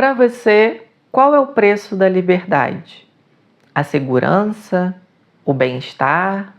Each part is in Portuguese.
Para você, qual é o preço da liberdade? A segurança, o bem-estar,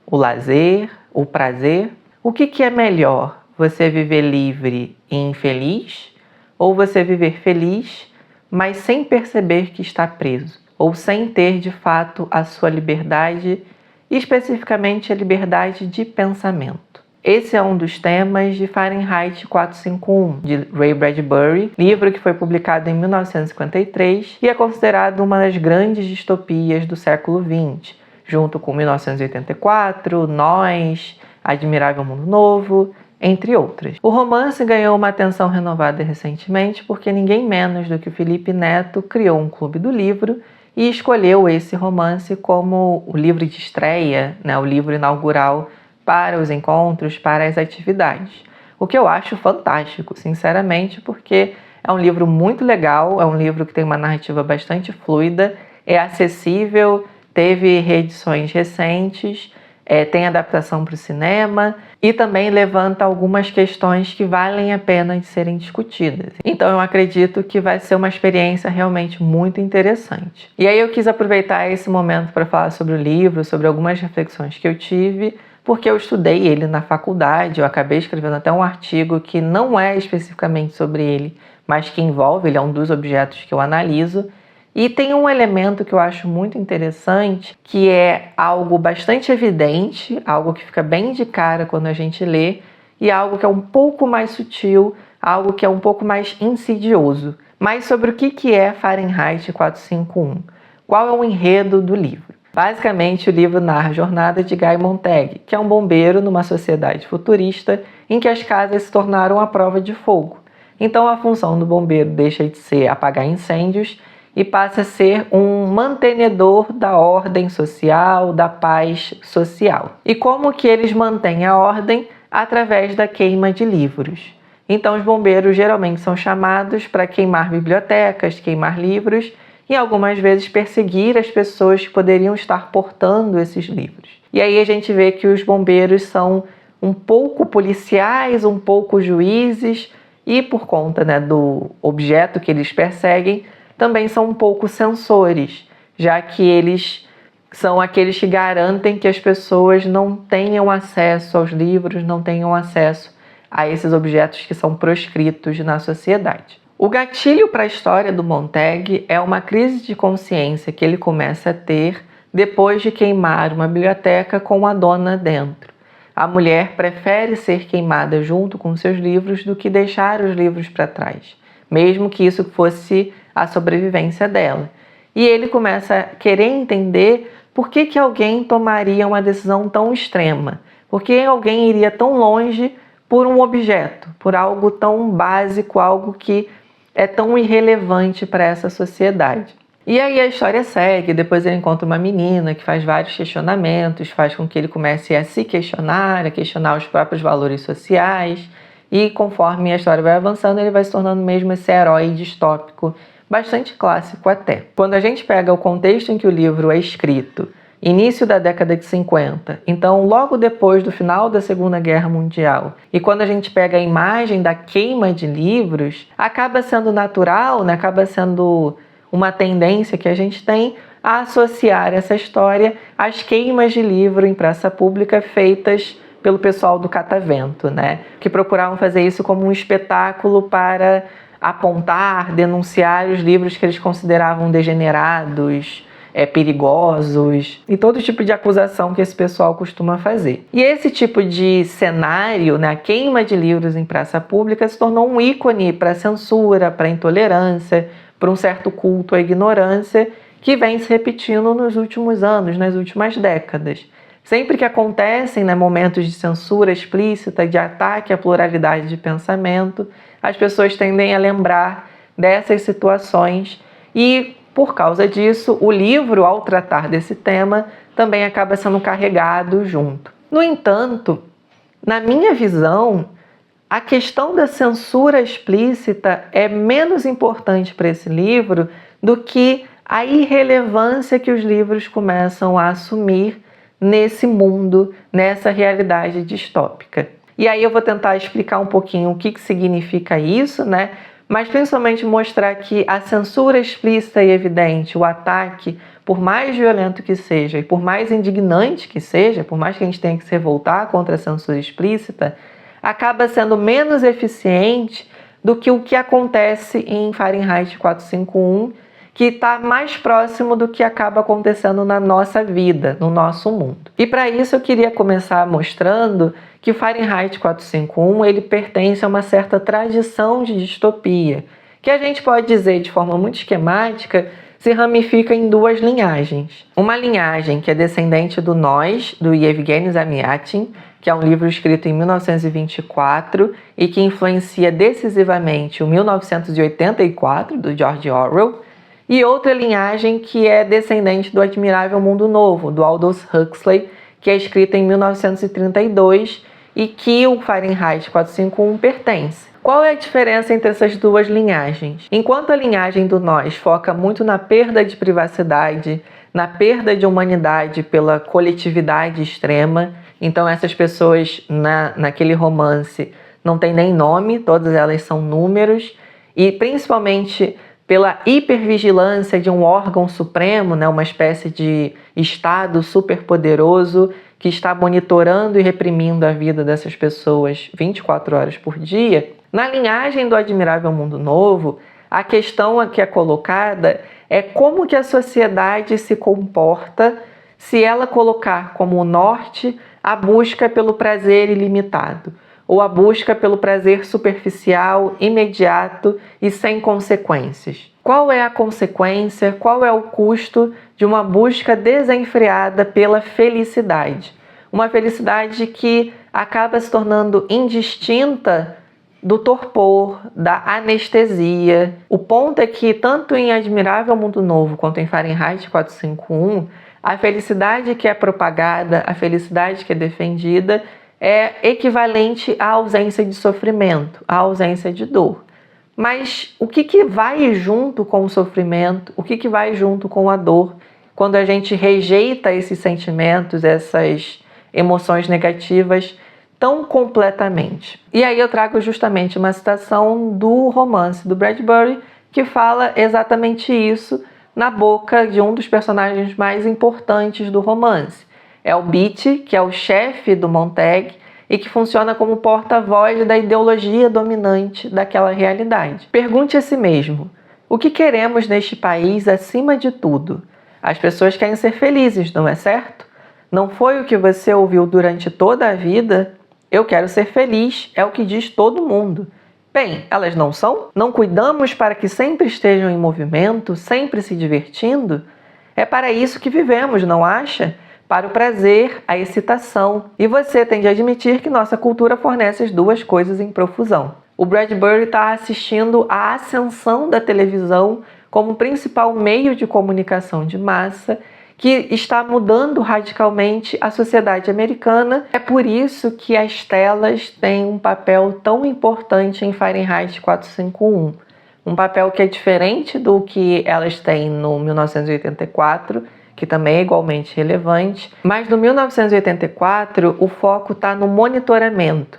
o lazer, o prazer? O que é melhor? Você viver livre e infeliz? Ou você viver feliz, mas sem perceber que está preso? Ou sem ter de fato a sua liberdade, especificamente a liberdade de pensamento? Esse é um dos temas de Fahrenheit 451, de Ray Bradbury, livro que foi publicado em 1953 e é considerado uma das grandes distopias do século XX, junto com 1984, Nós, Admirável Mundo Novo, entre outras. O romance ganhou uma atenção renovada recentemente porque ninguém menos do que o Felipe Neto criou um clube do livro e escolheu esse romance como o livro de estreia, o livro inaugural para os encontros, para as atividades. O que eu acho fantástico, sinceramente, porque é um livro muito legal, é um livro que tem uma narrativa bastante fluida, é acessível, teve reedições recentes, tem adaptação para o cinema e também levanta algumas questões que valem a pena de serem discutidas. Então eu acredito que vai ser uma experiência realmente muito interessante. E aí eu quis aproveitar esse momento para falar sobre o livro, sobre algumas reflexões que eu tive, porque eu estudei ele na faculdade, eu acabei escrevendo até um artigo que não é especificamente sobre ele, mas que envolve, ele é um dos objetos que eu analiso. E tem um elemento que eu acho muito interessante, que é algo bastante evidente, algo que fica bem de cara quando a gente lê, e algo que é um pouco mais sutil, algo que é um pouco mais insidioso. Mas sobre o que é Fahrenheit 451? Qual é o enredo do livro? Basicamente, o livro narra a jornada de Guy Montag, que é um bombeiro numa sociedade futurista em que as casas se tornaram a prova de fogo. Então, a função do bombeiro deixa de ser apagar incêndios e passa a ser um mantenedor da ordem social, da paz social. E como que eles mantêm a ordem? Através da queima de livros. Então, os bombeiros geralmente são chamados para queimar bibliotecas, queimar livros, e algumas vezes perseguir as pessoas que poderiam estar portando esses livros. E aí a gente vê que os bombeiros são um pouco policiais, um pouco juízes, e por conta do objeto que eles perseguem, também são um pouco censores, já que eles são aqueles que garantem que as pessoas não tenham acesso aos livros, não tenham acesso a esses objetos que são proscritos na sociedade. O gatilho para a história do Montag é uma crise de consciência que ele começa a ter depois de queimar uma biblioteca com a dona dentro. A mulher prefere ser queimada junto com seus livros do que deixar os livros para trás, mesmo que isso fosse a sobrevivência dela. E ele começa a querer entender por que alguém tomaria uma decisão tão extrema, por que alguém iria tão longe por um objeto, por algo tão básico, algo que é tão irrelevante para essa sociedade. E aí a história segue, depois ele encontra uma menina que faz vários questionamentos, faz com que ele comece a se questionar, a questionar os próprios valores sociais, e conforme a história vai avançando, ele vai se tornando mesmo esse herói distópico, bastante clássico até. Quando a gente pega o contexto em que o livro é escrito, início da década de 50, então logo depois do final da Segunda Guerra Mundial, e quando a gente pega a imagem da queima de livros, acaba sendo natural, acaba sendo uma tendência que a gente tem a associar essa história às queimas de livro em praça pública feitas pelo pessoal do Catavento, que procuravam fazer isso como um espetáculo para apontar, denunciar os livros que eles consideravam degenerados, perigosos e todo tipo de acusação que esse pessoal costuma fazer. E esse tipo de cenário, a queima de livros em praça pública, se tornou um ícone para a censura, para a intolerância, para um certo culto à ignorância que vem se repetindo nos últimos anos, nas últimas décadas. Sempre que acontecem momentos de censura explícita, de ataque à pluralidade de pensamento, as pessoas tendem a lembrar dessas situações e, por causa disso, o livro, ao tratar desse tema, também acaba sendo carregado junto. No entanto, na minha visão, a questão da censura explícita é menos importante para esse livro do que a irrelevância que os livros começam a assumir nesse mundo, nessa realidade distópica. E aí eu vou tentar explicar um pouquinho o que significa isso, mas principalmente mostrar que a censura explícita e evidente, o ataque, por mais violento que seja e por mais indignante que seja, por mais que a gente tenha que se revoltar contra a censura explícita, acaba sendo menos eficiente do que o que acontece em Fahrenheit 451, que está mais próximo do que acaba acontecendo na nossa vida, no nosso mundo. E para isso eu queria começar mostrando que o Fahrenheit 451 ele pertence a uma certa tradição de distopia, que a gente pode dizer de forma muito esquemática, se ramifica em duas linhagens. Uma linhagem que é descendente do Nós, do Yevgeny Zamyatin, que é um livro escrito em 1924 e que influencia decisivamente o 1984, do George Orwell, e outra linhagem que é descendente do Admirável Mundo Novo, do Aldous Huxley, que é escrita em 1932 e que o Fahrenheit 451 pertence. Qual é a diferença entre essas duas linhagens? Enquanto a linhagem do Nós foca muito na perda de privacidade, na perda de humanidade pela coletividade extrema, então essas pessoas naquele romance não têm nem nome, todas elas são números, e principalmente pela hipervigilância de um órgão supremo, uma espécie de Estado superpoderoso que está monitorando e reprimindo a vida dessas pessoas 24 horas por dia. Na linhagem do Admirável Mundo Novo, a questão que é colocada é como que a sociedade se comporta se ela colocar como norte a busca pelo prazer ilimitado, ou a busca pelo prazer superficial, imediato e sem consequências. Qual é a consequência, qual é o custo de uma busca desenfreada pela felicidade? Uma felicidade que acaba se tornando indistinta do torpor, da anestesia. O ponto é que, tanto em Admirável Mundo Novo quanto em Fahrenheit 451, a felicidade que é propagada, a felicidade que é defendida, é equivalente à ausência de sofrimento, à ausência de dor. Mas o que vai junto com o sofrimento, o que vai junto com a dor, quando a gente rejeita esses sentimentos, essas emoções negativas tão completamente? E aí eu trago justamente uma citação do romance do Bradbury, que fala exatamente isso na boca de um dos personagens mais importantes do romance. É o Beatty, que é o chefe do Montag e que funciona como porta-voz da ideologia dominante daquela realidade. Pergunte a si mesmo, o que queremos neste país acima de tudo? As pessoas querem ser felizes, não é certo? Não foi o que você ouviu durante toda a vida? Eu quero ser feliz, é o que diz todo mundo. Bem, elas não são? Não cuidamos para que sempre estejam em movimento, sempre se divertindo? É para isso que vivemos, não acha? Para o prazer, a excitação. E você tem de admitir que nossa cultura fornece as duas coisas em profusão. O Bradbury está assistindo à ascensão da televisão como principal meio de comunicação de massa, que está mudando radicalmente a sociedade americana. É por isso que as telas têm um papel tão importante em Fahrenheit 451. Um papel que é diferente do que elas têm no 1984, que também é igualmente relevante, mas no 1984 o foco está no monitoramento.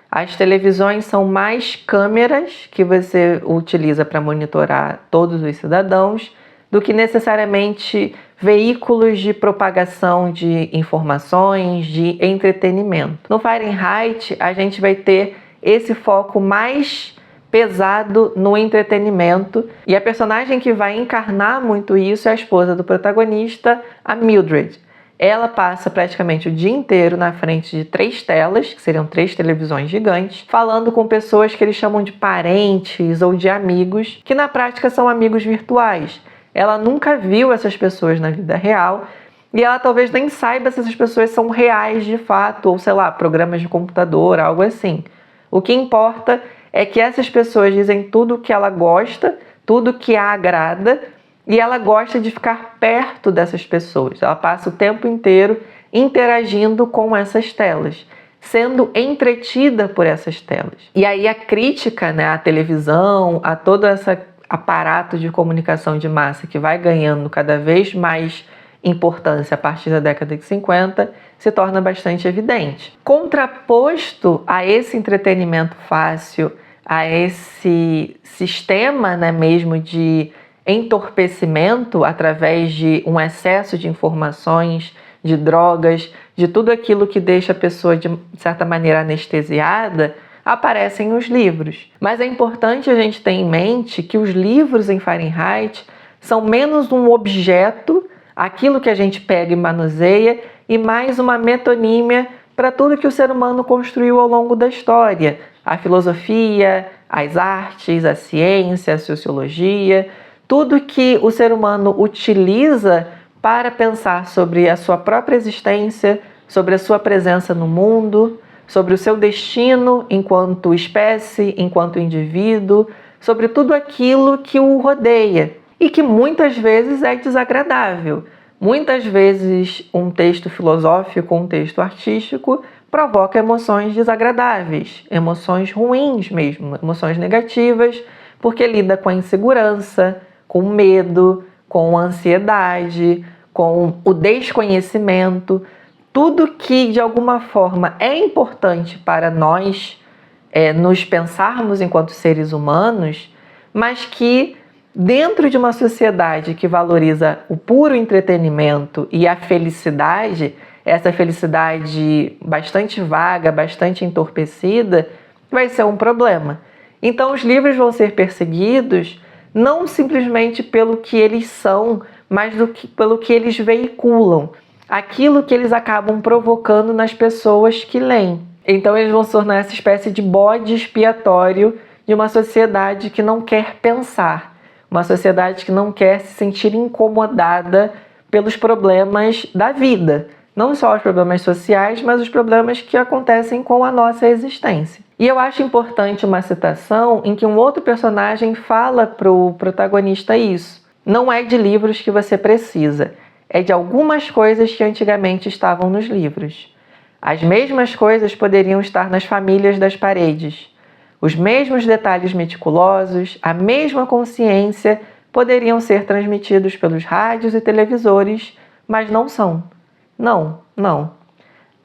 As televisões são mais câmeras que você utiliza para monitorar todos os cidadãos do que necessariamente veículos de propagação de informações, de entretenimento. No Fahrenheit, a gente vai ter esse foco mais pesado no entretenimento, e a personagem que vai encarnar muito isso é a esposa do protagonista, a Mildred. Ela passa praticamente o dia inteiro na frente de 3 telas, que seriam 3 televisões gigantes, falando com pessoas que eles chamam de parentes ou de amigos, que na prática são amigos virtuais. Ela nunca viu essas pessoas na vida real e ela talvez nem saiba se essas pessoas são reais de fato, ou sei lá, programas de computador, algo assim. O que importa é que essas pessoas dizem tudo o que ela gosta, tudo o que a agrada, e ela gosta de ficar perto dessas pessoas. Ela passa o tempo inteiro interagindo com essas telas, sendo entretida por essas telas. E aí a crítica, à televisão, a todo esse aparato de comunicação de massa que vai ganhando cada vez mais importância a partir da década de 50, se torna bastante evidente. Contraposto a esse entretenimento fácil, a esse sistema, né, mesmo de entorpecimento através de um excesso de informações, de drogas, de tudo aquilo que deixa a pessoa de certa maneira anestesiada, aparecem os livros. Mas é importante a gente ter em mente que os livros em Fahrenheit são menos um objeto, aquilo que a gente pega e manuseia, e mais uma metonímia para tudo que o ser humano construiu ao longo da história. A filosofia, as artes, a ciência, a sociologia, tudo que o ser humano utiliza para pensar sobre a sua própria existência, sobre a sua presença no mundo, sobre o seu destino enquanto espécie, enquanto indivíduo, sobre tudo aquilo que o rodeia e que muitas vezes é desagradável. Muitas vezes um texto filosófico, um texto artístico provoca emoções desagradáveis, emoções ruins mesmo, emoções negativas, porque lida com a insegurança, com o medo, com a ansiedade, com o desconhecimento, tudo que de alguma forma é importante para nós nos pensarmos enquanto seres humanos, mas que dentro de uma sociedade que valoriza o puro entretenimento e a felicidade, essa felicidade bastante vaga, bastante entorpecida, vai ser um problema. Então os livros vão ser perseguidos não simplesmente pelo que eles são, mas pelo que eles veiculam, aquilo que eles acabam provocando nas pessoas que leem. Então eles vão se tornar essa espécie de bode expiatório de uma sociedade que não quer pensar, uma sociedade que não quer se sentir incomodada pelos problemas da vida. Não só os problemas sociais, mas os problemas que acontecem com a nossa existência. E eu acho importante uma citação em que um outro personagem fala para o protagonista isso. Não é de livros que você precisa, é de algumas coisas que antigamente estavam nos livros. As mesmas coisas poderiam estar nas famílias das paredes. Os mesmos detalhes meticulosos, a mesma consciência poderiam ser transmitidos pelos rádios e televisores, mas não são. Não.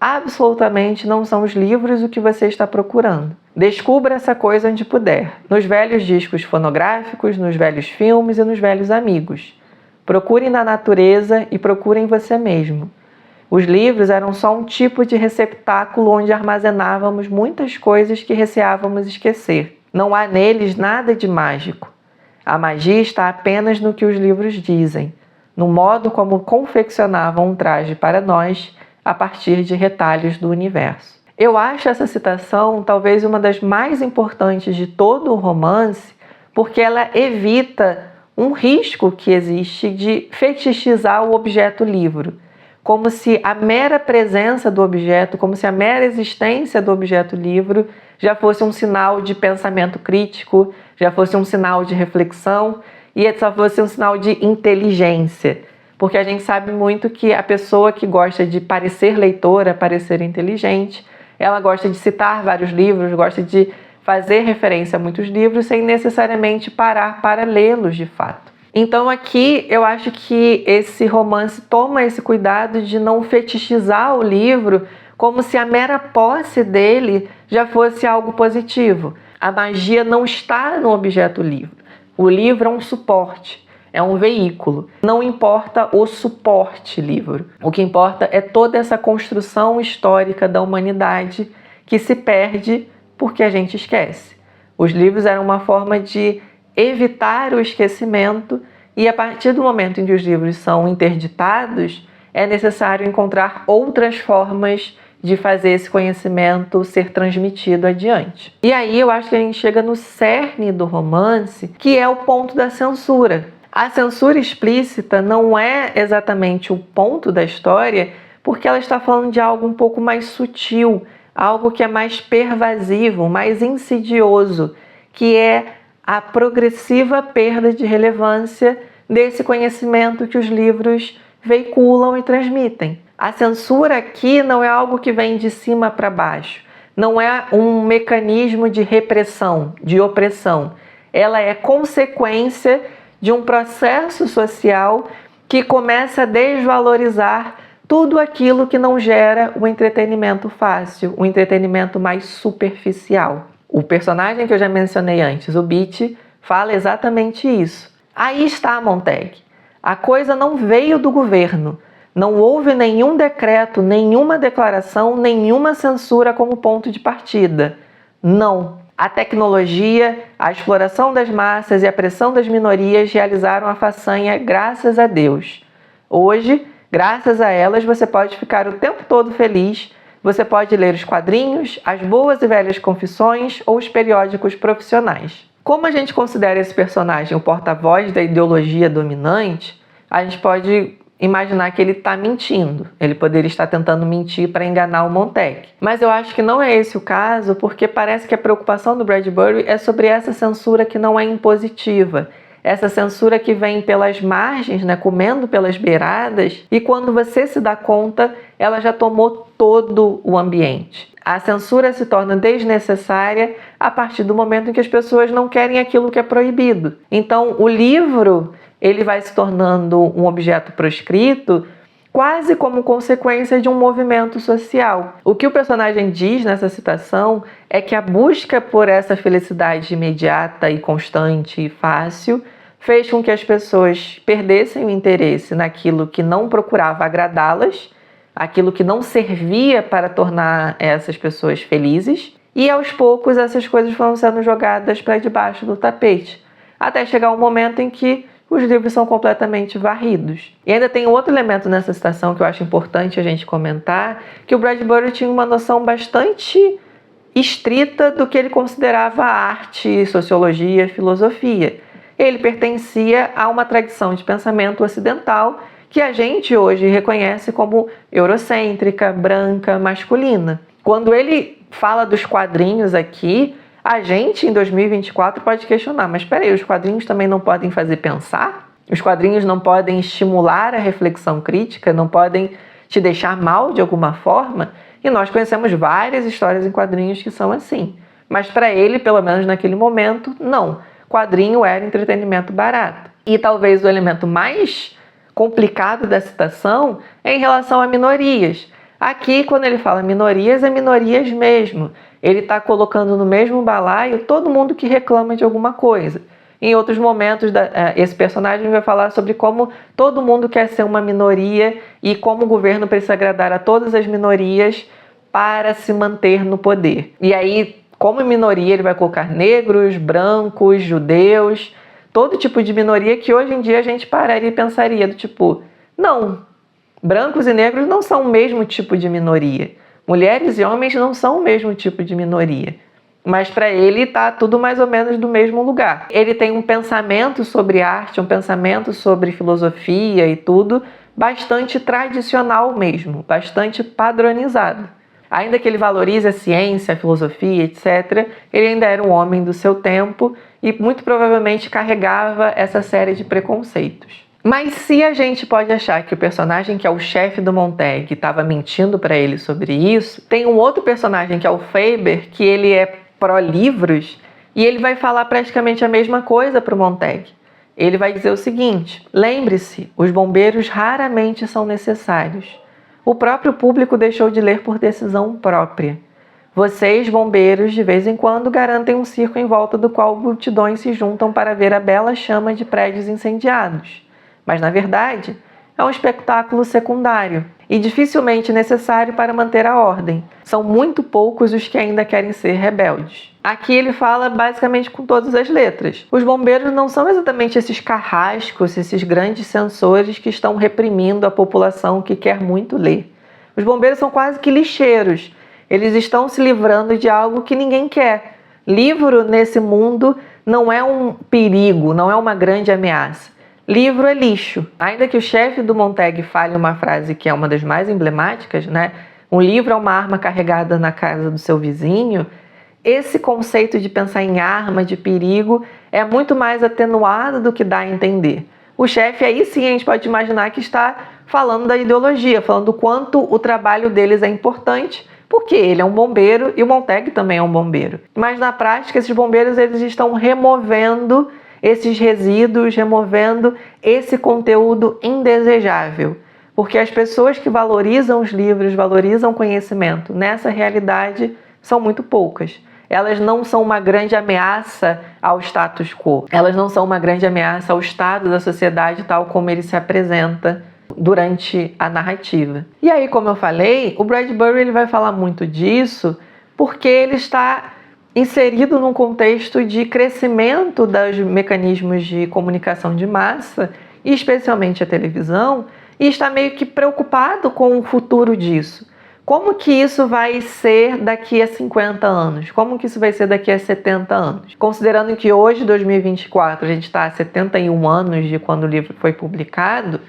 Absolutamente não são os livros o que você está procurando. Descubra essa coisa onde puder, nos velhos discos fonográficos, nos velhos filmes e nos velhos amigos. Procure na natureza e procure em você mesmo. Os livros eram só um tipo de receptáculo onde armazenávamos muitas coisas que receávamos esquecer. Não há neles nada de mágico. A magia está apenas no que os livros dizem, no modo como confeccionavam um traje para nós a partir de retalhos do universo. Eu acho essa citação talvez uma das mais importantes de todo o romance, porque ela evita um risco que existe de fetichizar o objeto livro, como se a mera presença do objeto, como se a mera existência do objeto livro já fosse um sinal de pensamento crítico, já fosse um sinal de reflexão e só fosse um sinal de inteligência. Porque a gente sabe muito que a pessoa que gosta de parecer leitora, parecer inteligente, ela gosta de citar vários livros, gosta de fazer referência a muitos livros sem necessariamente parar para lê-los de fato. Então aqui eu acho que esse romance toma esse cuidado de não fetichizar o livro como se a mera posse dele já fosse algo positivo. A magia não está no objeto livro. O livro é um suporte, é um veículo. Não importa o suporte livro. O que importa é toda essa construção histórica da humanidade que se perde porque a gente esquece. Os livros eram uma forma de evitar o esquecimento e a partir do momento em que os livros são interditados, é necessário encontrar outras formas de fazer esse conhecimento ser transmitido adiante. E aí eu acho que a gente chega no cerne do romance, que é o ponto da censura. A censura explícita não é exatamente o ponto da história, porque ela está falando de algo um pouco mais sutil, algo que é mais pervasivo, mais insidioso, que é a progressiva perda de relevância desse conhecimento que os livros veiculam e transmitem. A censura aqui não é algo que vem de cima para baixo, não é um mecanismo de repressão, de opressão. Ela é consequência de um processo social que começa a desvalorizar tudo aquilo que não gera o entretenimento fácil, o entretenimento mais superficial. O personagem que eu já mencionei antes, o Beat, fala exatamente isso. Aí está, Montag. A coisa não veio do governo. Não houve nenhum decreto, nenhuma declaração, nenhuma censura como ponto de partida. Não. A tecnologia, a exploração das massas e a pressão das minorias realizaram a façanha graças a Deus. Hoje, graças a elas, você pode ficar o tempo todo feliz, você pode ler os quadrinhos, as boas e velhas confissões ou os periódicos profissionais. Como a gente considera esse personagem o porta-voz da ideologia dominante, a gente pode imaginar que ele está mentindo. Ele poderia estar tentando mentir para enganar o Montag. Mas eu acho que não é esse o caso, porque parece que a preocupação do Bradbury é sobre essa censura que não é impositiva. Essa censura que vem pelas margens, né, comendo pelas beiradas, e quando você se dá conta, ela já tomou todo o ambiente. A censura se torna desnecessária a partir do momento em que as pessoas não querem aquilo que é proibido. Então, o livro ele vai se tornando um objeto proscrito quase como consequência de um movimento social. O que o personagem diz nessa citação é que a busca por essa felicidade imediata e constante e fácil fez com que as pessoas perdessem o interesse naquilo que não procurava agradá-las, aquilo que não servia para tornar essas pessoas felizes, e aos poucos essas coisas foram sendo jogadas para debaixo do tapete, até chegar um momento em que os livros são completamente varridos. E ainda tem outro elemento nessa citação que eu acho importante a gente comentar, que o Bradbury tinha uma noção bastante estrita do que ele considerava arte, sociologia, filosofia. Ele pertencia a uma tradição de pensamento ocidental que a gente hoje reconhece como eurocêntrica, branca, masculina. Quando ele fala dos quadrinhos aqui, a gente, em 2024, pode questionar, mas espera aí, os quadrinhos também não podem fazer pensar? Os quadrinhos não podem estimular a reflexão crítica? Não podem te deixar mal de alguma forma? E nós conhecemos várias histórias em quadrinhos que são assim. Mas para ele, pelo menos naquele momento, não. Quadrinho era entretenimento barato. E talvez o elemento mais complicado da citação é em relação a minorias. Aqui, quando ele fala minorias, é minorias mesmo. Ele está colocando no mesmo balaio todo mundo que reclama de alguma coisa. Em outros momentos, esse personagem vai falar sobre como todo mundo quer ser uma minoria e como o governo precisa agradar a todas as minorias para se manter no poder. E aí, como minoria, ele vai colocar negros, brancos, judeus, todo tipo de minoria que hoje em dia a gente pararia e pensaria do tipo, não, brancos e negros não são o mesmo tipo de minoria. Mulheres e homens não são o mesmo tipo de minoria. Mas para ele está tudo mais ou menos do mesmo lugar. Ele tem um pensamento sobre arte, um pensamento sobre filosofia e tudo, bastante tradicional mesmo, bastante padronizado. Ainda que ele valorize a ciência, a filosofia, etc., ele ainda era um homem do seu tempo e muito provavelmente carregava essa série de preconceitos. Mas se a gente pode achar que o personagem que é o chefe do Montag estava mentindo para ele sobre isso, tem um outro personagem que é o Faber, que ele é pró-livros, e ele vai falar praticamente a mesma coisa para o Montag. Ele vai dizer o seguinte: lembre-se, os bombeiros raramente são necessários. O próprio público deixou de ler por decisão própria. Vocês, bombeiros, de vez em quando garantem um circo em volta do qual multidões se juntam para ver a bela chama de prédios incendiados. Mas, na verdade, é um espetáculo secundário e dificilmente necessário para manter a ordem. São muito poucos os que ainda querem ser rebeldes. Aqui ele fala basicamente com todas as letras. Os bombeiros não são exatamente esses carrascos, esses grandes censores que estão reprimindo a população que quer muito ler. Os bombeiros são quase que lixeiros. Eles estão se livrando de algo que ninguém quer. Livro nesse mundo não é um perigo, não é uma grande ameaça. Livro é lixo. Ainda que o chefe do Montag fale uma frase que é uma das mais emblemáticas, né? Um livro é uma arma carregada na casa do seu vizinho. Esse conceito de pensar em arma, de perigo, é muito mais atenuado do que dá a entender. O chefe, aí sim, a gente pode imaginar que está falando da ideologia, falando do quanto o trabalho deles é importante, porque ele é um bombeiro e o Montag também é um bombeiro. Mas na prática, esses bombeiros eles estão removendo esses resíduos, removendo esse conteúdo indesejável. Porque as pessoas que valorizam os livros, valorizam o conhecimento nessa realidade são muito poucas. elas não são uma grande ameaça ao status quo. Elas não são uma grande ameaça ao estado da sociedade tal como ele se apresenta durante a narrativa. E aí, como eu falei, o Bradbury ele vai falar muito disso porque ele está inserido num contexto de crescimento dos mecanismos de comunicação de massa, e especialmente a televisão, e está meio que preocupado com o futuro disso. Como que isso vai ser daqui a 50 anos? Como que isso vai ser daqui a 70 anos? Considerando que hoje, 2024, a gente está a 71 anos de quando o livro foi publicado,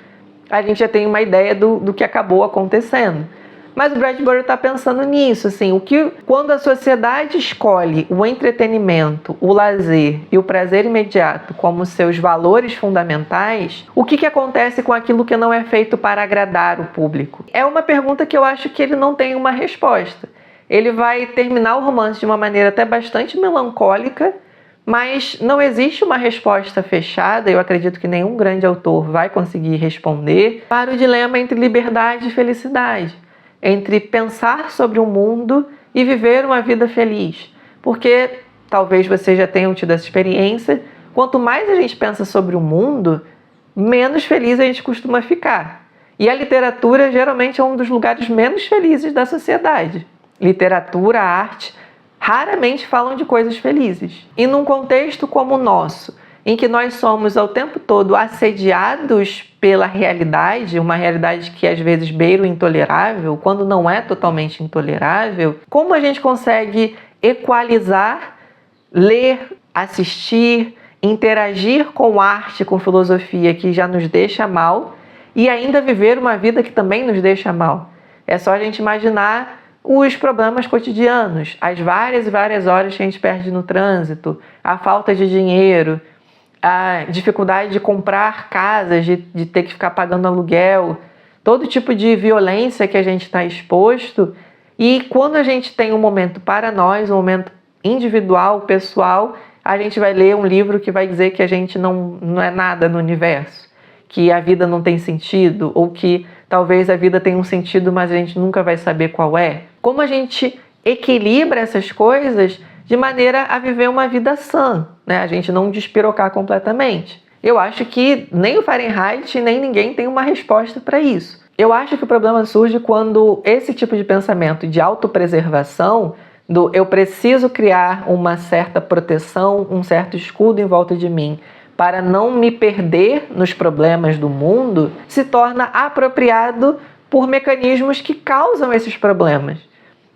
a gente já tem uma ideia do que acabou acontecendo. Mas o Bradbury está pensando nisso, assim, quando a sociedade escolhe o entretenimento, o lazer e o prazer imediato como seus valores fundamentais, o que acontece com aquilo que não é feito para agradar o público? É uma pergunta que eu acho que ele não tem uma resposta. Ele vai terminar o romance de uma maneira até bastante melancólica, mas não existe uma resposta fechada, eu acredito que nenhum grande autor vai conseguir responder, para o dilema entre liberdade e felicidade. Entre pensar sobre o mundo e viver uma vida feliz. Porque, talvez vocês já tenham tido essa experiência, quanto mais a gente pensa sobre o mundo, menos feliz a gente costuma ficar. E a literatura geralmente é um dos lugares menos felizes da sociedade. Literatura, arte, raramente falam de coisas felizes. E num contexto como o nosso, em que nós somos ao tempo todo assediados pela realidade, uma realidade que às vezes beira o intolerável, quando não é totalmente intolerável, como a gente consegue equalizar, ler, assistir, interagir com arte, com filosofia que já nos deixa mal e ainda viver uma vida que também nos deixa mal? É só a gente imaginar os problemas cotidianos, as várias e várias horas que a gente perde no trânsito, a falta de dinheiro, a dificuldade de comprar casas, de ter que ficar pagando aluguel, todo tipo de violência que a gente está exposto. E quando a gente tem um momento para nós, um momento individual, pessoal, a gente vai ler um livro que vai dizer que a gente não é nada no universo, que a vida não tem sentido, ou que talvez a vida tenha um sentido, mas a gente nunca vai saber qual é. Como a gente equilibra essas coisas de maneira a viver uma vida sã, né? A gente não despirocar completamente. Eu acho que nem o Fahrenheit, nem ninguém tem uma resposta para isso. Eu acho que o problema surge quando esse tipo de pensamento de autopreservação, do eu preciso criar uma certa proteção, um certo escudo em volta de mim, para não me perder nos problemas do mundo, se torna apropriado por mecanismos que causam esses problemas.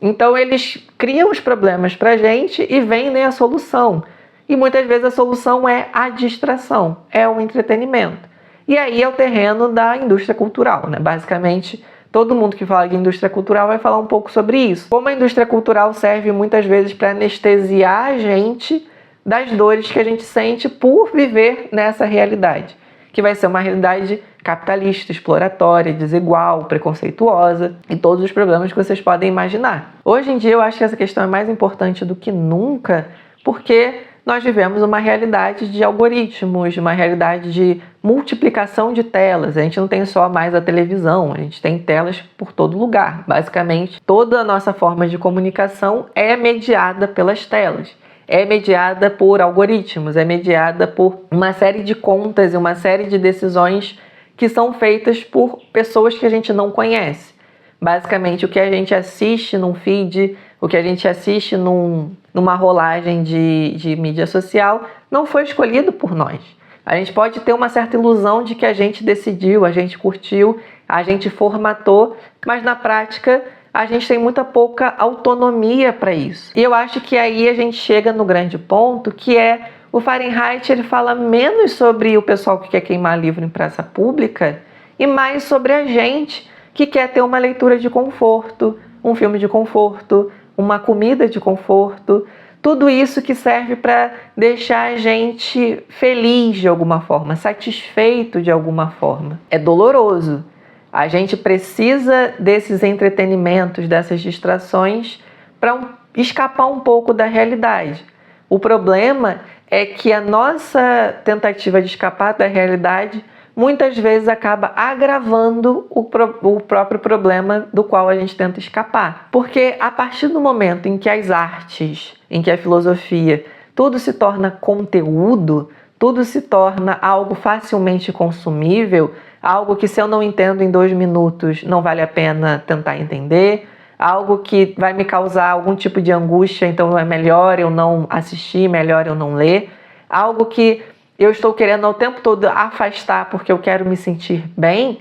Então eles criam os problemas para a gente e vendem a solução. E muitas vezes a solução é a distração, é o entretenimento. E aí é o terreno da indústria cultural, né? Basicamente, todo mundo que fala de indústria cultural vai falar um pouco sobre isso. Como a indústria cultural serve muitas vezes para anestesiar a gente das dores que a gente sente por viver nessa realidade, que vai ser uma realidade capitalista, exploratória, desigual, preconceituosa e todos os problemas que vocês podem imaginar. Hoje em dia eu acho que essa questão é mais importante do que nunca, porque nós vivemos uma realidade de algoritmos, uma realidade de multiplicação de telas. A gente não tem só mais a televisão, a gente tem telas por todo lugar. Basicamente, toda a nossa forma de comunicação é mediada pelas telas. É mediada por algoritmos, é mediada por uma série de contas e uma série de decisões que são feitas por pessoas que a gente não conhece. Basicamente, o que a gente assiste num feed, o que a gente assiste numa rolagem de mídia social, não foi escolhido por nós. A gente pode ter uma certa ilusão de que a gente decidiu, a gente curtiu, a gente formatou, mas na prática a gente tem muita pouca autonomia para isso. E eu acho que aí a gente chega no grande ponto, que é o Fahrenheit. Ele fala menos sobre o pessoal que quer queimar livro em praça pública e mais sobre a gente que quer ter uma leitura de conforto, um filme de conforto, uma comida de conforto, tudo isso que serve para deixar a gente feliz de alguma forma, satisfeito de alguma forma. É doloroso. A gente precisa desses entretenimentos, dessas distrações para escapar um pouco da realidade. O problema é que a nossa tentativa de escapar da realidade muitas vezes acaba agravando o próprio problema do qual a gente tenta escapar. Porque a partir do momento em que as artes em que a filosofia, tudo se torna conteúdo, tudo se torna algo facilmente consumível, algo que se eu não entendo em 2 minutos não vale a pena tentar entender, algo que vai me causar algum tipo de angústia, então é melhor eu não assistir, melhor eu não ler, algo que eu estou querendo o tempo todo afastar porque eu quero me sentir bem,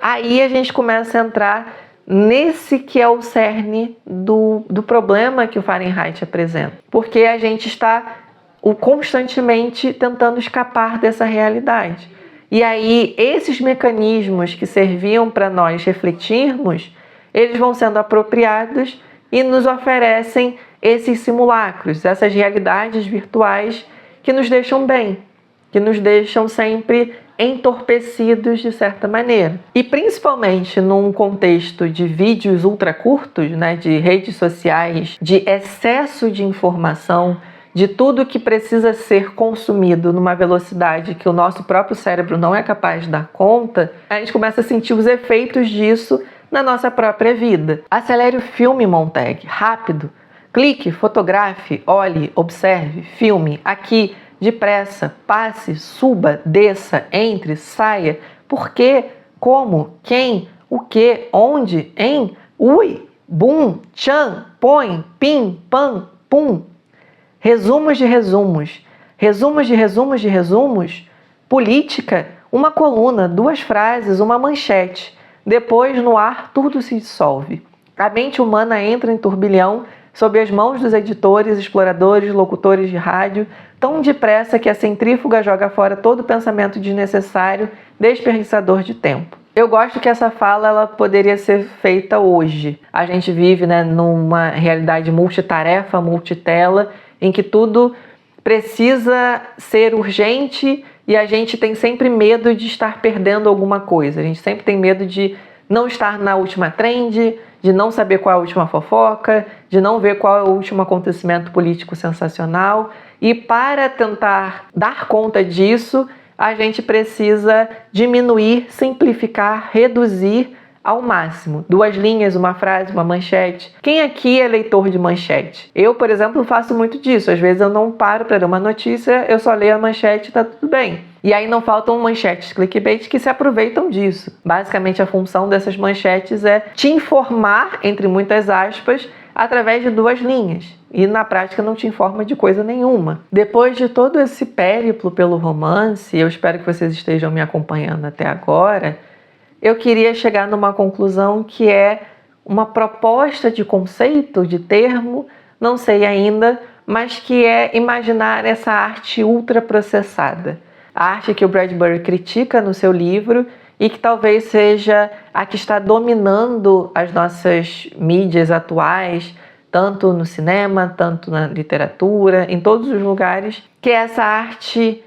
aí a gente começa a entrar nesse que é o cerne do problema que o Fahrenheit apresenta. Porque a gente está constantemente tentando escapar dessa realidade. E aí, esses mecanismos que serviam para nós refletirmos, eles vão sendo apropriados e nos oferecem esses simulacros, essas realidades virtuais que nos deixam bem, que nos deixam sempre entorpecidos de certa maneira. E principalmente num contexto de vídeos ultra curtos, né, de redes sociais, de excesso de informação, de tudo que precisa ser consumido numa velocidade que o nosso próprio cérebro não é capaz de dar conta, a gente começa a sentir os efeitos disso na nossa própria vida. Acelere o filme, Montag, rápido. Clique, fotografe, olhe, observe, filme, aqui, depressa, passe, suba, desça, entre, saia. Por quê? Como? Quem? O que? Onde? Em? Ui, bum, tchan, põe, pim, pam, pum. Resumos de resumos. Resumos de resumos de resumos. Política, uma coluna, 2 frases, uma manchete. Depois, no ar, tudo se dissolve. A mente humana entra em turbilhão sob as mãos dos editores, exploradores, locutores de rádio, tão depressa que a centrífuga joga fora todo pensamento desnecessário, desperdiçador de tempo. Eu gosto que essa fala ela poderia ser feita hoje. A gente vive, né, numa realidade multitarefa, multitela, em que tudo precisa ser urgente e a gente tem sempre medo de estar perdendo alguma coisa. A gente sempre tem medo de não estar na última trend, de não saber qual é a última fofoca, de não ver qual é o último acontecimento político sensacional. E para tentar dar conta disso, a gente precisa diminuir, simplificar, reduzir ao máximo. 2 linhas, uma frase, uma manchete. Quem aqui é leitor de manchete? Eu, por exemplo, faço muito disso. Às vezes eu não paro para ler uma notícia, eu só leio a manchete e tá tudo bem. E aí não faltam manchetes clickbait que se aproveitam disso. Basicamente a função dessas manchetes é te informar, entre muitas aspas, através de 2 linhas. E na prática não te informa de coisa nenhuma. Depois de todo esse périplo pelo romance, eu espero que vocês estejam me acompanhando até agora, eu queria chegar numa conclusão que é uma proposta de conceito, de termo, não sei ainda, mas que é imaginar essa arte ultraprocessada. A arte que o Bradbury critica no seu livro e que talvez seja a que está dominando as nossas mídias atuais, tanto no cinema, tanto na literatura, em todos os lugares, que é essa arte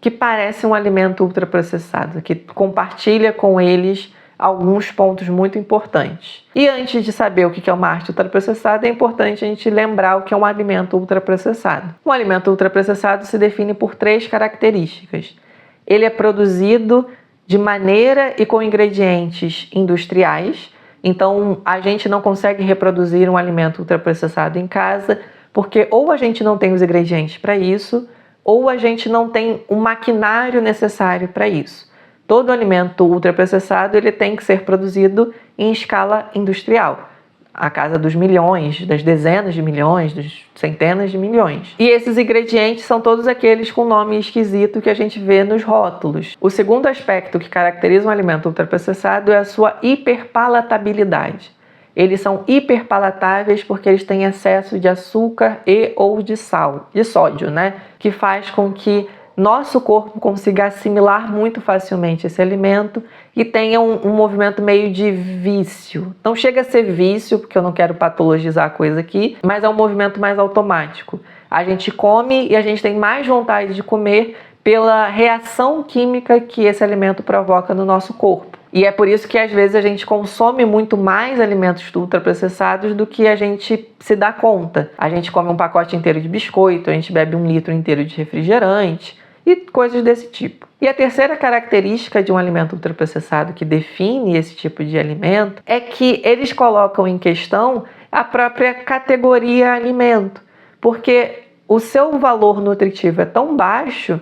que parece um alimento ultraprocessado, que compartilha com eles alguns pontos muito importantes. E antes de saber o que é uma arte ultraprocessada, é importante a gente lembrar o que é um alimento ultraprocessado. Um alimento ultraprocessado se define por 3 características. Ele é produzido de maneira e com ingredientes industriais, então a gente não consegue reproduzir um alimento ultraprocessado em casa, porque ou a gente não tem os ingredientes para isso, ou a gente não tem o maquinário necessário para isso. Todo alimento ultraprocessado ele tem que ser produzido em escala industrial, a casa dos milhões, das dezenas de milhões, dos centenas de milhões. E esses ingredientes são todos aqueles com nome esquisito que a gente vê nos rótulos. O segundo aspecto que caracteriza um alimento ultraprocessado é a sua hiperpalatabilidade. Eles são hiperpalatáveis porque eles têm excesso de açúcar e ou de sódio, né? Que faz com que nosso corpo consiga assimilar muito facilmente esse alimento e tenha um movimento meio de vício. Não chega a ser vício, porque eu não quero patologizar a coisa aqui, mas é um movimento mais automático. A gente come e a gente tem mais vontade de comer pela reação química que esse alimento provoca no nosso corpo. E é por isso que às vezes a gente consome muito mais alimentos ultraprocessados do que a gente se dá conta. A gente come um pacote inteiro de biscoito, a gente bebe 1 litro inteiro de refrigerante e coisas desse tipo. E a terceira característica de um alimento ultraprocessado que define esse tipo de alimento é que eles colocam em questão a própria categoria alimento. porque o seu valor nutritivo é tão baixo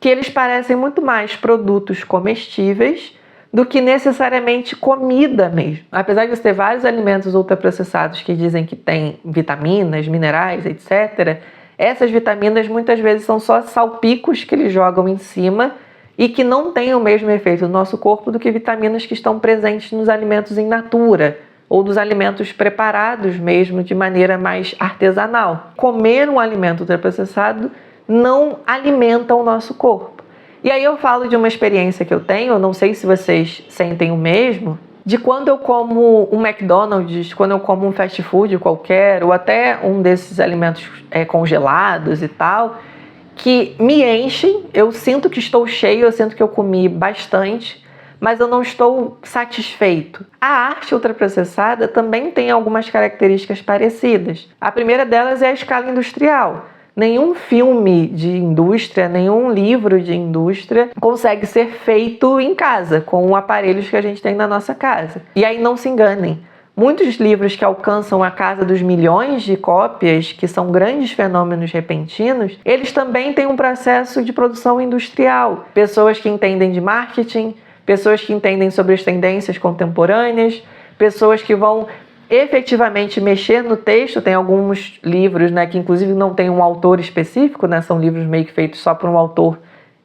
que eles parecem muito mais produtos comestíveis do que necessariamente comida mesmo. Apesar de ter vários alimentos ultraprocessados que dizem que tem vitaminas, minerais, etc., essas vitaminas muitas vezes são só salpicos que eles jogam em cima e que não têm o mesmo efeito no nosso corpo do que vitaminas que estão presentes nos alimentos in natura ou dos alimentos preparados mesmo de maneira mais artesanal. Comer um alimento ultraprocessado não alimenta o nosso corpo. E aí eu falo de uma experiência que eu tenho, eu não sei se vocês sentem o mesmo, de quando eu como um McDonald's, quando eu como um fast food qualquer, ou até um desses alimentos congelados e tal, que me enchem, eu sinto que estou cheio, eu sinto que eu comi bastante, mas eu não estou satisfeito. A arte ultraprocessada também tem algumas características parecidas. A primeira delas é a escala industrial. Nenhum filme de indústria, nenhum livro de indústria consegue ser feito em casa, com aparelhos que a gente tem na nossa casa. E aí não se enganem, muitos livros que alcançam a casa dos milhões de cópias, que são grandes fenômenos repentinos, eles também têm um processo de produção industrial. Pessoas que entendem de marketing, pessoas que entendem sobre as tendências contemporâneas, pessoas que vão efetivamente mexer no texto. Tem alguns livros, que inclusive não tem um autor específico, são livros meio que feitos só por um autor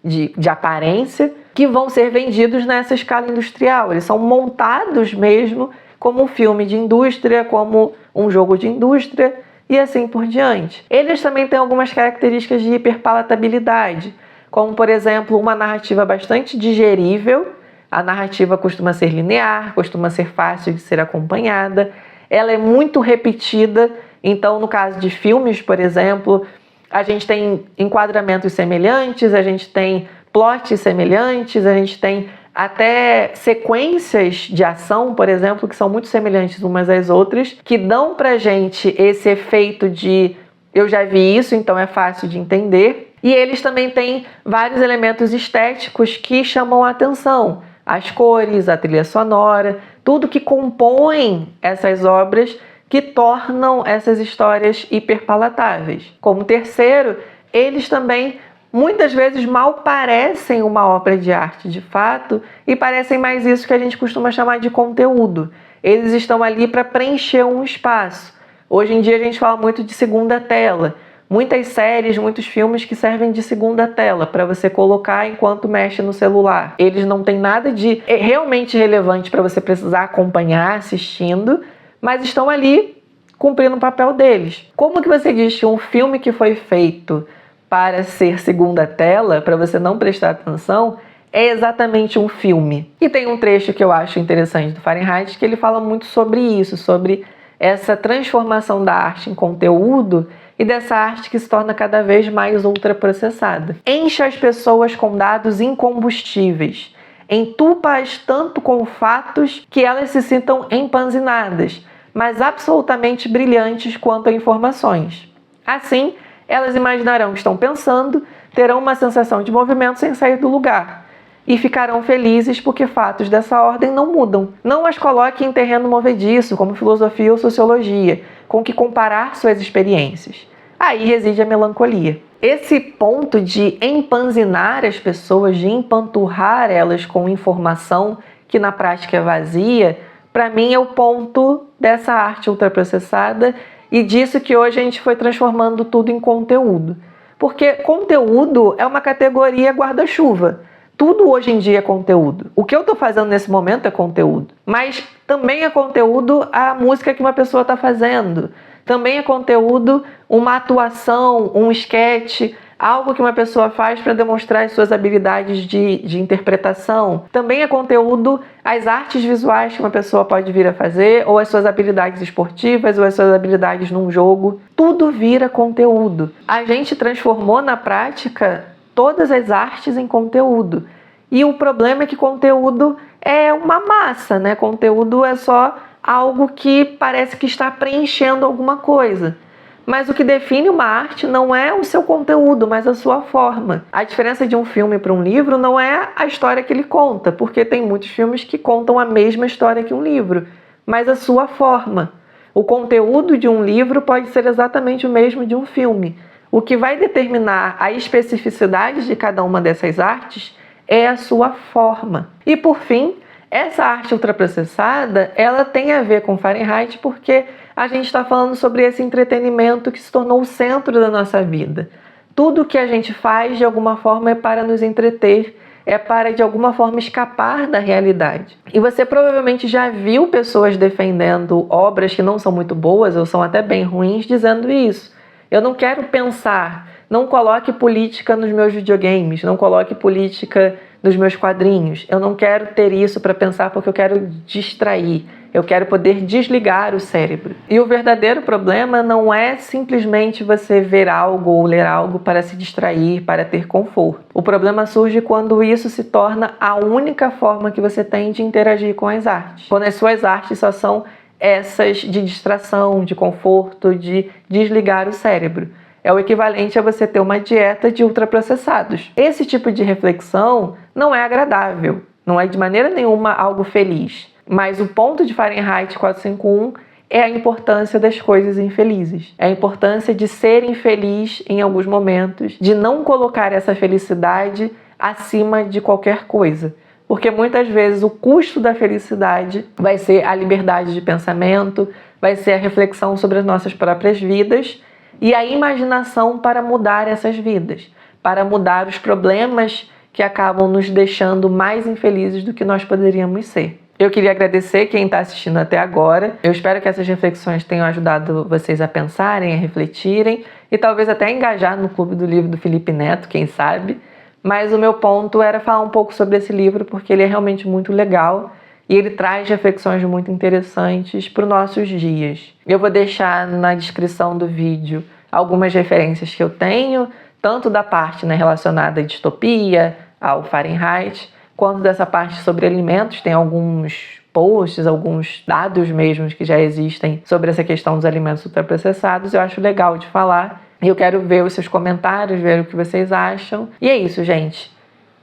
de aparência, que vão ser vendidos nessa escala industrial. Eles são montados mesmo como um filme de indústria, como um jogo de indústria e assim por diante. Eles também têm algumas características de hiperpalatabilidade, como por exemplo uma narrativa bastante digerível. A narrativa costuma ser linear, costuma ser fácil de ser acompanhada, ela é muito repetida. Então, no caso de filmes, por exemplo, a gente tem enquadramentos semelhantes, a gente tem plots semelhantes, a gente tem até sequências de ação, por exemplo, que são muito semelhantes umas às outras, que dão pra gente esse efeito de eu já vi isso, então é fácil de entender. E eles também têm vários elementos estéticos que chamam a atenção. As cores, a trilha sonora, tudo que compõe essas obras que tornam essas histórias hiperpalatáveis. Como terceiro, eles também muitas vezes mal parecem uma obra de arte de fato e parecem mais isso que a gente costuma chamar de conteúdo. Eles estão ali para preencher um espaço. Hoje em dia a gente fala muito de segunda tela. Muitas séries, muitos filmes que servem de segunda tela para você colocar enquanto mexe no celular. Eles não têm nada de realmente relevante para você precisar acompanhar assistindo, mas estão ali cumprindo o papel deles. Como que você diz que um filme que foi feito para ser segunda tela, para você não prestar atenção, é exatamente um filme? E tem um trecho que eu acho interessante do Fahrenheit, que ele fala muito sobre isso, sobre essa transformação da arte em conteúdo e dessa arte que se torna cada vez mais ultraprocessada. Enche as pessoas com dados incombustíveis, entupa-as tanto com fatos que elas se sintam empanzinadas, mas absolutamente brilhantes quanto a informações. Assim, elas imaginarão que estão pensando, terão uma sensação de movimento sem sair do lugar e ficarão felizes porque fatos dessa ordem não mudam. Não as coloque em terreno movediço, como filosofia ou sociologia, com que comparar suas experiências. Aí reside a melancolia. Esse ponto de empanzinar as pessoas, de empanturrar elas com informação que na prática é vazia, para mim é o ponto dessa arte ultraprocessada e disso que hoje a gente foi transformando tudo em conteúdo. Porque conteúdo é uma categoria guarda-chuva. Tudo hoje em dia é conteúdo. O que eu estou fazendo nesse momento é conteúdo. Mas também é conteúdo a música que uma pessoa está fazendo. Também é conteúdo uma atuação, um esquete, algo que uma pessoa faz para demonstrar as suas habilidades de interpretação. Também é conteúdo as artes visuais que uma pessoa pode vir a fazer, ou as suas habilidades esportivas, ou as suas habilidades num jogo. Tudo vira conteúdo. A gente transformou na prática todas as artes em conteúdo. E o problema é que conteúdo é uma massa, né? Conteúdo é só algo que parece que está preenchendo alguma coisa. Mas o que define uma arte não é o seu conteúdo, mas a sua forma. A diferença de um filme para um livro não é a história que ele conta, porque tem muitos filmes que contam a mesma história que um livro, mas a sua forma. O conteúdo de um livro pode ser exatamente o mesmo de um filme. O que vai determinar a especificidade de cada uma dessas artes é a sua forma. E por fim, essa arte ultraprocessada, ela tem a ver com Fahrenheit porque a gente está falando sobre esse entretenimento que se tornou o centro da nossa vida. Tudo que a gente faz, de alguma forma, é para nos entreter, é para, de alguma forma, escapar da realidade. E você provavelmente já viu pessoas defendendo obras que não são muito boas ou são até bem ruins, dizendo isso. Eu não quero pensar, não coloque política nos meus videogames, não coloque política nos meus quadrinhos. Eu não quero ter isso para pensar porque eu quero distrair. Eu quero poder desligar o cérebro. E o verdadeiro problema não é simplesmente você ver algo ou ler algo para se distrair, para ter conforto. O problema surge quando isso se torna a única forma que você tem de interagir com as artes. Quando as suas artes só são essas de distração, de conforto, de desligar o cérebro. É o equivalente a você ter uma dieta de ultraprocessados. Esse tipo de reflexão não é agradável, não é de maneira nenhuma algo feliz. Mas o ponto de Fahrenheit 451 é a importância das coisas infelizes. É a importância de ser infeliz em alguns momentos, de não colocar essa felicidade acima de qualquer coisa. Porque muitas vezes o custo da felicidade vai ser a liberdade de pensamento, vai ser a reflexão sobre as nossas próprias vidas e a imaginação para mudar essas vidas, para mudar os problemas que acabam nos deixando mais infelizes do que nós poderíamos ser. Eu queria agradecer quem está assistindo até agora. Eu espero que essas reflexões tenham ajudado vocês a pensarem, a refletirem e talvez até engajar no Clube do Livro do Felipe Neto, quem sabe. Mas o meu ponto era falar um pouco sobre esse livro porque ele é realmente muito legal e ele traz reflexões muito interessantes para os nossos dias. Eu vou deixar na descrição do vídeo algumas referências que eu tenho, tanto da parte relacionada à distopia, ao Fahrenheit, quanto dessa parte sobre alimentos. Tem alguns posts, alguns dados mesmo que já existem sobre essa questão dos alimentos ultraprocessados. Eu acho legal de falar. E eu quero ver os seus comentários, ver o que vocês acham. E é isso, gente.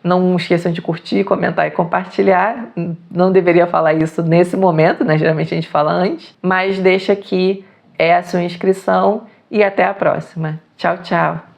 Não esqueçam de curtir, comentar e compartilhar. Não deveria falar isso nesse momento, né? Geralmente a gente fala antes. Mas deixa aqui a sua inscrição e até a próxima. Tchau, tchau!